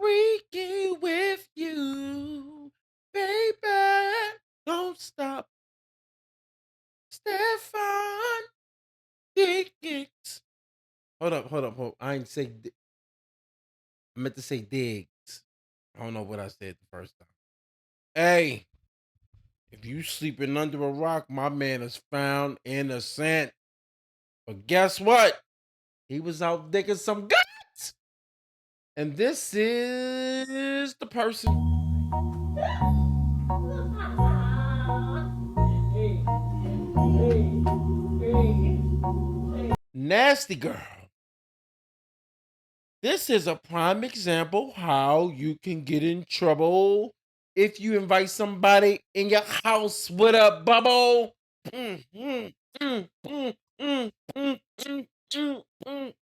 freaky with you, baby. Don't stop, Stefon Diggs. Hold up. I ain't say. I meant to say Diggs. I don't know what I said the first time. Hey, if you sleeping under a rock, my man is found innocent. But guess what? He was out digging some guts. And this is the person. Nasty girl. This is a prime example how you can get in trouble if you invite somebody in your house with a bubble. Mm, mm, mm, mm, mm, mm, mm, mm, mm.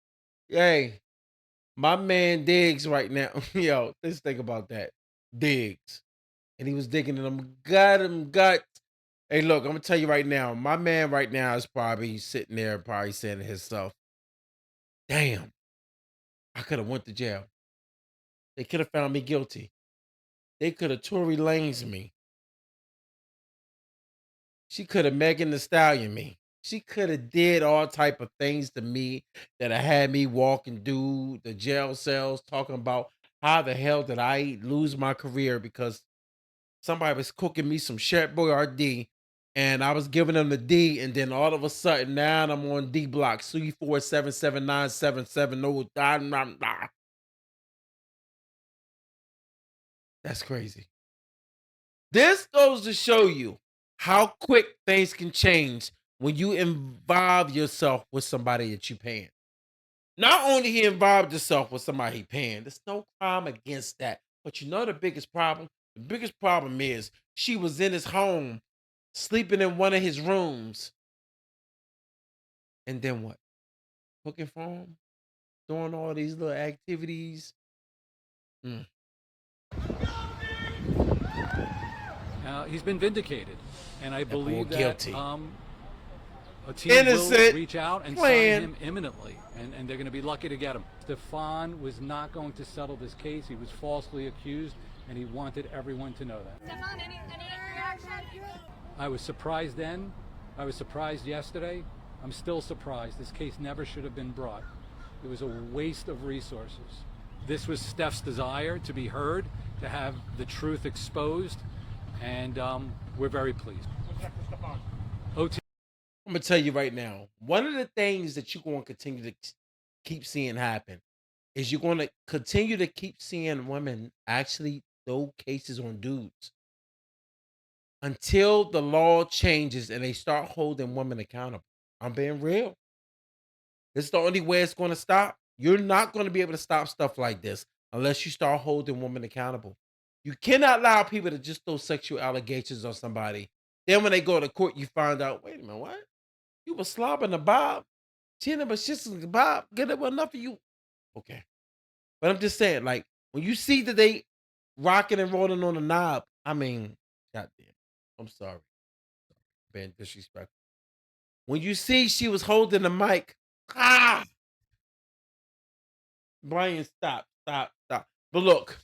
Hey, my man Diggs right now. Yo, let's think about that. Diggs. And he was digging in them guts. Hey, look, I'm gonna tell you right now, my man right now is probably sitting there, probably saying to himself, damn, I could have went to jail. They could have found me guilty. They could have Tory Lanez me. She could have Megan the Stallion me. She could have did all type of things to me that had me walking through the jail cells talking about how the hell did I lose my career because somebody was cooking me some Chef Boyardee and I was giving them the D, and then all of a sudden now I'm on D block 347797770. That's crazy. This goes to show you how quick things can change when you involve yourself with somebody that you paying. Not only he involved himself with somebody he paying, there's no crime against that. But you know the biggest problem? The biggest problem is she was in his home, sleeping in one of his rooms. And then what? Cooking for him? Doing all these little activities? Mm. He's been vindicated, and I That boy believe that guilty. a team will Innocent. reach out and sign Playing. him imminently, and they're going to be lucky to get him. Stefon was not going to settle this case. He was falsely accused, and he wanted everyone to know that. Stefon, any reaction? I was surprised then. I was surprised yesterday. I'm still surprised. This case never should have been brought. It was a waste of resources. This was Steph's desire to be heard, to have the truth exposed, and we're very pleased. OT. I'm gonna tell you right now, one of the things that you're gonna continue to keep seeing happen is you're gonna continue to keep seeing women actually throw cases on dudes until the law changes and they start holding women accountable. I'm being real. This is the only way it's gonna stop. You're not gonna be able to stop stuff like this unless you start holding women accountable. You cannot allow people to just throw sexual allegations on somebody. Then when they go to court, you find out, wait a minute, what? You was slobbing the Bob, chinning but shits the Bob, get it enough of you. Okay. But I'm just saying, like, when you see that they rocking and rolling on the knob, I mean, goddamn. I'm sorry. Being disrespectful. When you see she was holding the mic, ah, Brian, stop. But look.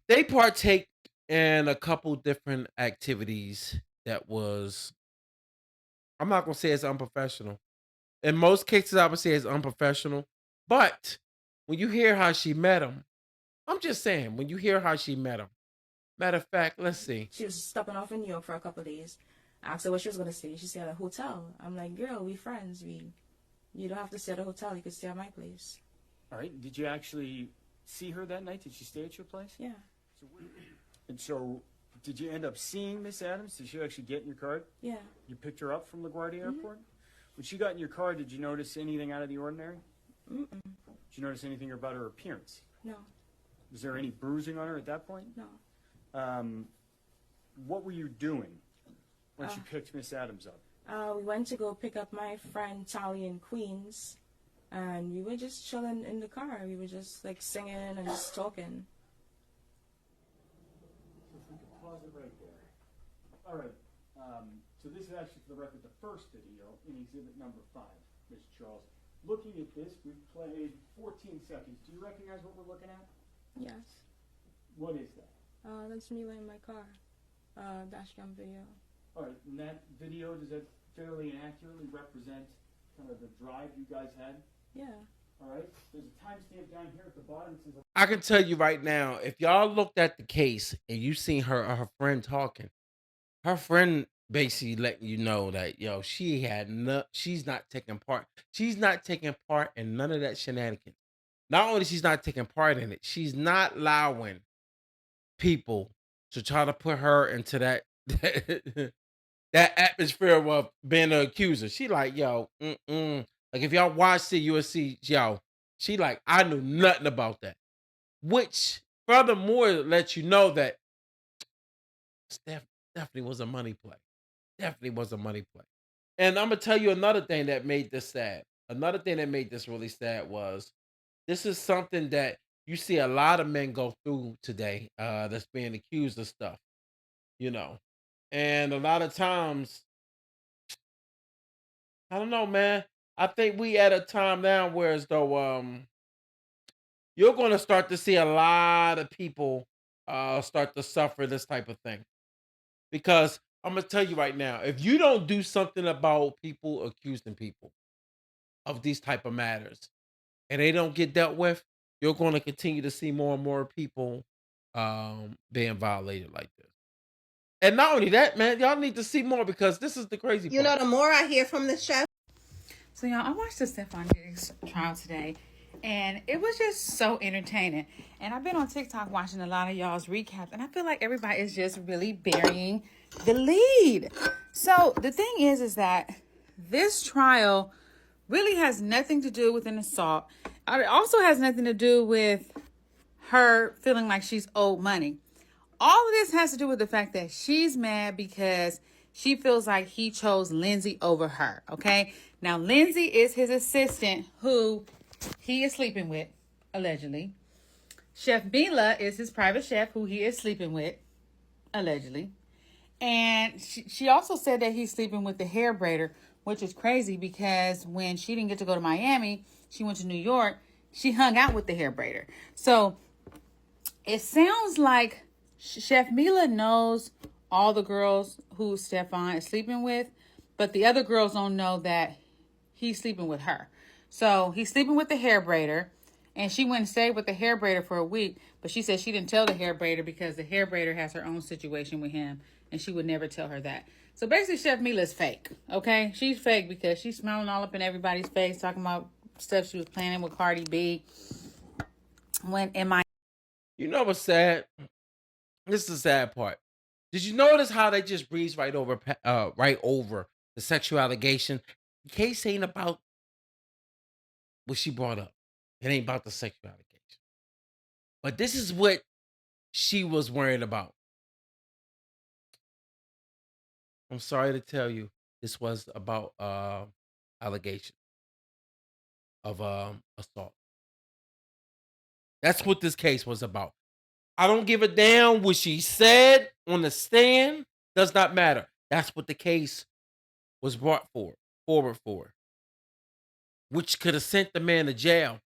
They partake in a couple different activities that was, I'm not gonna say it's unprofessional. In most cases, I would say it's unprofessional. But when you hear how she met him, I'm just saying, when you hear how she met him, matter of fact, let's see. She was stopping off in New York for a couple of days. I asked her what she was going to stay. She said at a hotel. I'm like, girl, we friends. You don't have to stay at a hotel. You could stay at my place. All right. Did you actually see her that night? Did she stay at your place? Yeah. So, did you end up seeing Miss Adams? Did she actually get in your car? Yeah. You picked her up from LaGuardia Airport? When she got in your car, did you notice anything out of the ordinary? Mm-mm. Did you notice anything about her appearance? No. Was there any bruising on her at that point? No. What were you doing once you picked Miss Adams up? We went to go pick up my friend Tally in Queens, and we were just chilling in the car. We were just like singing and just talking. If we could pause it right there. All right. So this is actually, for the record, the first video in exhibit number 5, Mr. Charles. looking at this, we've played 14 seconds. Do you recognize what we're looking at? Yes. What is that? That's me in my car. Dash cam video. All right, in that video, does that fairly and accurately represent kind of the drive you guys had? Yeah. All right, there's a timestamp down here at the bottom. It says I can tell you right now, if y'all looked at the case and you seen her friend talking, her friend basically letting you know that she's not taking part. She's not taking part in none of that shenanigans. Not only she's not taking part in it, she's not allowing people to try to put her into that that atmosphere of being an accuser. She like, yo, like if y'all watch the USC, yo, she like, I knew nothing about that. Which furthermore lets you know that Steph definitely was a money play. Definitely was a money play. And I'm gonna tell you another thing that made this sad. Another thing that made this really sad was this is something that you see a lot of men go through today, that's being accused of stuff, you know. And a lot of times, I don't know, man. I think we at a time now where as though you're gonna start to see a lot of people start to suffer this type of thing. Because I'm gonna tell you right now, if you don't do something about people accusing people of these type of matters and they don't get dealt with, you're going to continue to see more and more people being violated like this. And not only that, man, y'all need to see more because this is the crazy You know, part. the more I hear from the chef. So, y'all, I watched the Stefon Diggs trial today, and it was just so entertaining. And I've been on TikTok watching a lot of y'all's recaps, and I feel like everybody is just really burying the lead. So, the thing is that this trial really has nothing to do with an assault. It also has nothing to do with her feeling like she's owed money. All of this has to do with the fact that she's mad because she feels like he chose Lindsay over her. Okay. Now, Lindsay is his assistant who he is sleeping with, allegedly. Chef Mila is his private chef who he is sleeping with, allegedly. And she also said that he's sleeping with the hair braider, which is crazy because when she didn't get to go to Miami, she went to New York, she hung out with the hair braider. So it sounds like Chef Mila knows all the girls who Stefon is sleeping with, but the other girls don't know that he's sleeping with her. So he's sleeping with the hair braider, and she went and stayed with the hair braider for a week, but she said she didn't tell the hair braider because the hair braider has her own situation with him, and she would never tell her that. So basically, Chef Mila's fake, okay? She's fake because she's smiling all up in everybody's face, talking about stuff she was planning with Cardi B. When in my You know what's sad? This is the sad part. Did you notice how they just breeze right over the sexual allegation? The case ain't about what she brought up. It ain't about the sexual allegation. But this is what she was worried about. I'm sorry to tell you, this was about allegation of assault. That's what this case was about. I don't give a damn what she said on the stand. Does not matter. That's what the case was brought forward for, which could have sent the man to jail.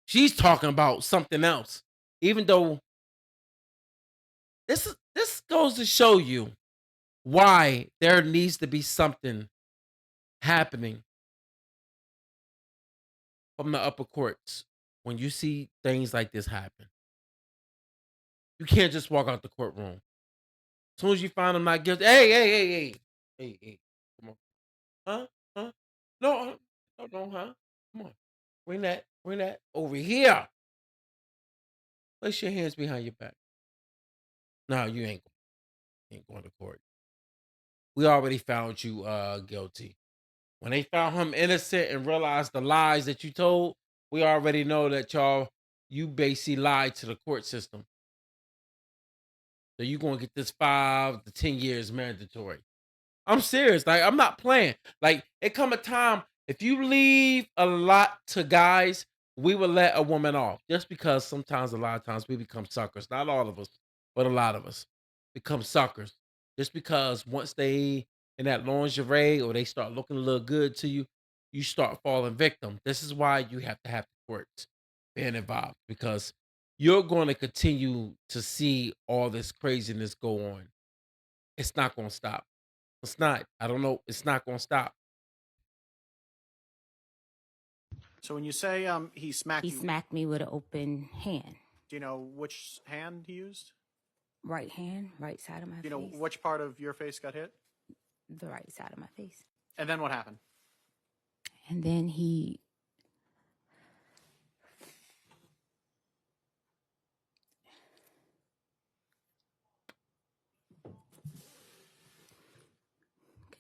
She's talking about something else, even though this goes to show you why there needs to be something happening from the upper courts when you see things like this happen. You can't just walk out the courtroom. As soon as you find them not guilty, hey, come on, huh, huh? No, no, huh? Come on, bring that over here. Place your hands behind your back. No, ain't going to court. We already found you guilty. When they found him innocent and realized the lies that you told, we already know that you basically lied to the court system. So you're gonna get this 5 to 10 years mandatory. I'm serious. Like, I'm not playing. Like, it come a time if you leave a lot to guys, we will let a woman off. Just because sometimes a lot of times we become suckers. Not all of us, but a lot of us become suckers. Just because once they in that lingerie or they start looking a little good to you, you start falling victim. This is why you have to have the courts being involved because you're going to continue to see all this craziness go on. It's not going to stop. It's not. I don't know. It's not going to stop. So when you say he smacked He you, smacked me with an open hand. do you know which hand he used? Right hand, right side of my Do you know face. which part of your face got hit? The right side of my face. And then what happened? And then he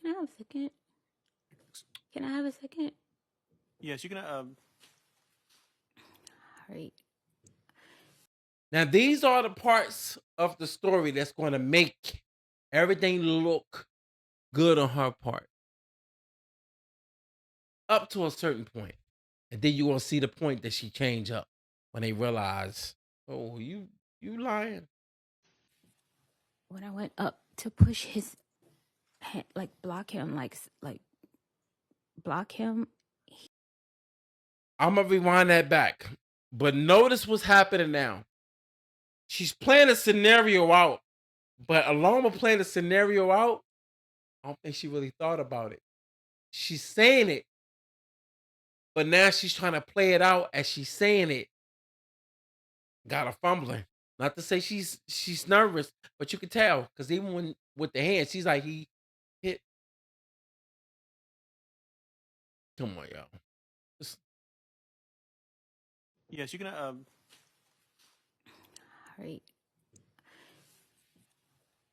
Can I have a second? Can I have a second? Yes, you can. All right. Now, these are the parts of the story that's going to make everything look good on her part up to a certain point. And then you're going to see the point that she change up when they realize, oh, you lying. When I went up to push his hand, like block him, like block him. I'm going to rewind that back. But notice what's happening now. She's playing a scenario out. But along with playing the scenario out, I don't think she really thought about it. She's saying it, but now she's trying to play it out as she's saying it. Got her fumbling. Not to say she's nervous, but you can tell because even when with the hand, she's like he hit. Come on, y'all. Just- Yes, you can. All right.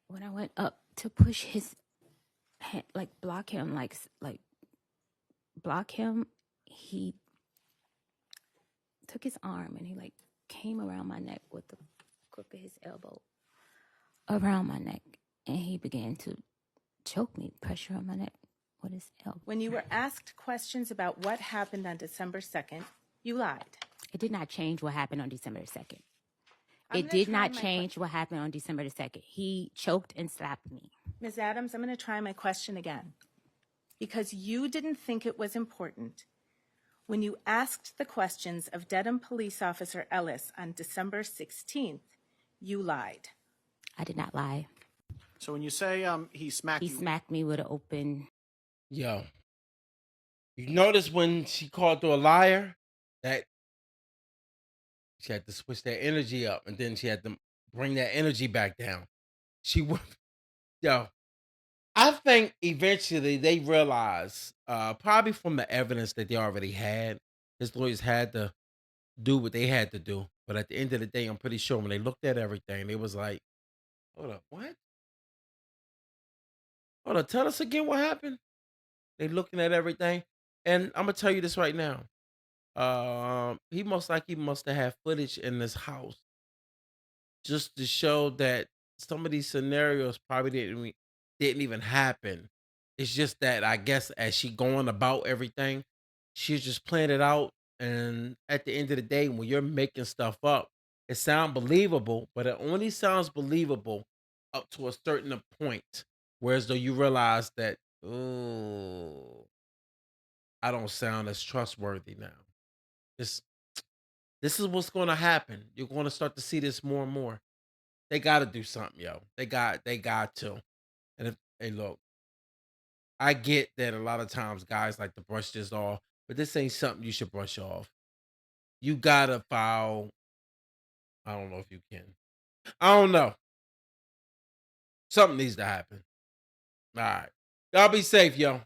When I went up to push his hand, like block him, like block him, he took his arm and he like came around my neck with the crook of his elbow around my neck, and he began to choke me, pressure on my neck with his elbow. When you were asked questions about what happened on December 2nd, you lied. It did not change what happened on December 2nd. I'm It gonna did try not my change what happened on December the 2nd. He choked and slapped me. Ms. Adams, I'm going to try my question again. Because you didn't think it was important. When you asked the questions of Dedham Police Officer Ellis on December 16th, you lied. I did not lie. So when you say he smacked He you, smacked me with an open. Yo, you notice when she called her a liar that she had to switch that energy up, and then she had to bring that energy back down. She would, yo. I think eventually they realized, probably from the evidence that they already had, his lawyers had to do what they had to do. But at the end of the day, I'm pretty sure when they looked at everything, they was like, hold up, what? Hold on, tell us again what happened. They looking at everything. And I'm gonna tell you this right now. He most likely must have had footage in this house just to show that some of these scenarios probably didn't even happen. It's just that I guess as she going about everything, she's just playing it out. And at the end of the day, when you're making stuff up, it sounds believable, but it only sounds believable up to a certain point. Whereas though you realize that, oh, I don't sound as trustworthy now. This this is what's gonna happen. You're gonna start to see this more and more. They gotta do something, yo. They got to. And if hey look, I get that a lot of times guys like to brush this off, but this ain't something you should brush off. You gotta file. I don't know if you can. I don't know. Something needs to happen. All right. Y'all be safe, yo.